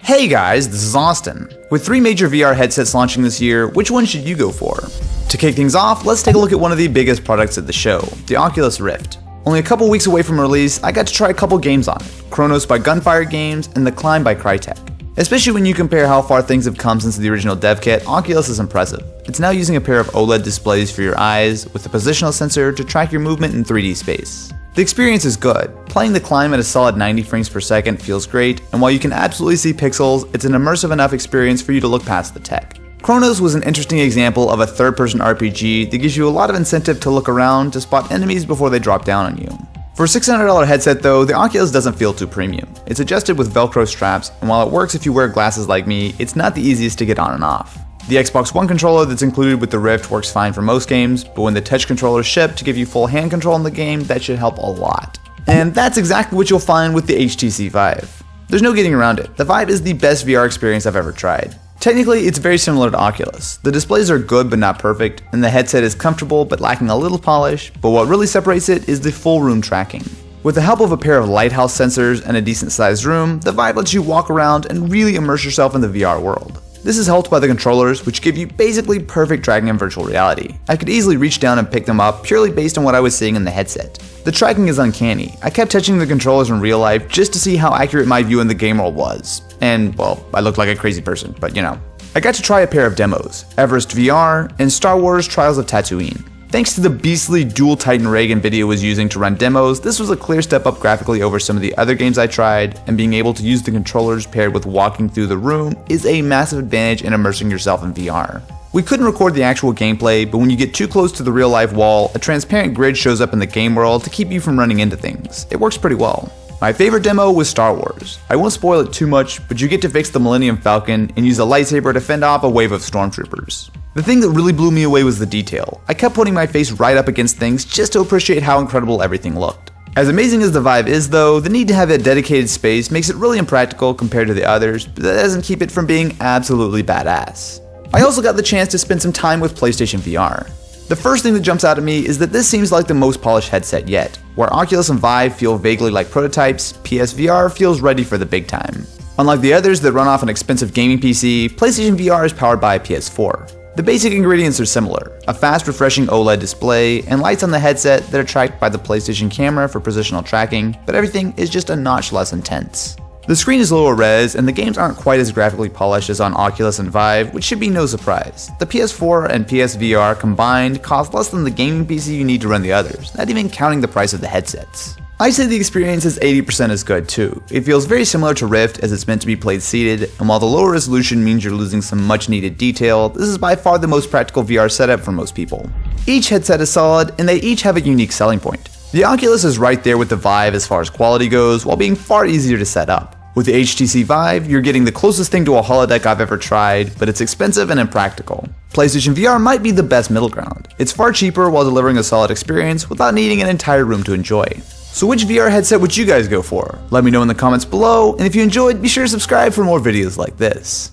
Hey guys, this is Austin. With 3 major VR headsets launching this year, which one should you go for? To kick things off, let's take a look at one of the biggest products at the show, the Oculus Rift. Only a couple weeks away from release, I got to try a couple games on it, Chronos by Gunfire Games and The Climb by Crytek. Especially when you compare how far things have come since the original dev kit, Oculus is impressive. It's now using a pair of OLED displays for your eyes, with a positional sensor to track your movement in 3D space. The experience is good. Playing The Climb at a solid 90 frames per second feels great, and while you can absolutely see pixels, it's an immersive enough experience for you to look past the tech. Chronos was an interesting example of a third-person RPG that gives you a lot of incentive to look around to spot enemies before they drop down on you. For a $600 headset though, the Oculus doesn't feel too premium. It's adjusted with Velcro straps, and while it works if you wear glasses like me, it's not the easiest to get on and off. The Xbox One controller that's included with the Rift works fine for most games, but when the touch controllers ship to give you full hand control in the game, that should help a lot. And that's exactly what you'll find with the HTC Vive. There's no getting around it. The Vive is the best VR experience I've ever tried. Technically, it's very similar to Oculus. The displays are good but not perfect, and the headset is comfortable but lacking a little polish, but what really separates it is the full room tracking. With the help of a pair of lighthouse sensors and a decent sized room, the Vive lets you walk around and really immerse yourself in the VR world. This is helped by the controllers, which give you basically perfect tracking in virtual reality. I could easily reach down and pick them up purely based on what I was seeing in the headset. The tracking is uncanny. I kept touching the controllers in real life just to see how accurate my view in the game world was. And, well, I looked like a crazy person, but you know. I got to try a pair of demos, Everest VR and Star Wars Trials of Tatooine. Thanks to the beastly dual Titan rig NVIDIA was using to run demos, this was a clear step up graphically over some of the other games I tried, and being able to use the controllers paired with walking through the room is a massive advantage in immersing yourself in VR. We couldn't record the actual gameplay, but when you get too close to the real life wall, a transparent grid shows up in the game world to keep you from running into things. It works pretty well. My favorite demo was Star Wars. I won't spoil it too much, but you get to fix the Millennium Falcon and use a lightsaber to fend off a wave of stormtroopers. The thing that really blew me away was the detail. I kept putting my face right up against things just to appreciate how incredible everything looked. As amazing as the Vive is though, the need to have that dedicated space makes it really impractical compared to the others, but that doesn't keep it from being absolutely badass. I also got the chance to spend some time with PlayStation VR. The first thing that jumps out at me is that this seems like the most polished headset yet. Where Oculus and Vive feel vaguely like prototypes, PSVR feels ready for the big time. Unlike the others that run off an expensive gaming PC, PlayStation VR is powered by a PS4. The basic ingredients are similar, a fast refreshing OLED display, and lights on the headset that are tracked by the PlayStation camera for positional tracking, but everything is just a notch less intense. The screen is lower res, and the games aren't quite as graphically polished as on Oculus and Vive, which should be no surprise. The PS4 and PSVR combined cost less than the gaming PC you need to run the others, not even counting the price of the headsets. I'd say the experience is 80% as good too. It feels very similar to Rift as it's meant to be played seated, and while the lower resolution means you're losing some much needed detail, this is by far the most practical VR setup for most people. Each headset is solid, and they each have a unique selling point. The Oculus is right there with the Vive as far as quality goes, while being far easier to set up. With the HTC Vive, you're getting the closest thing to a holodeck I've ever tried, but it's expensive and impractical. PlayStation VR might be the best middle ground. It's far cheaper while delivering a solid experience without needing an entire room to enjoy. So which VR headset would you guys go for? Let me know in the comments below, and if you enjoyed, be sure to subscribe for more videos like this.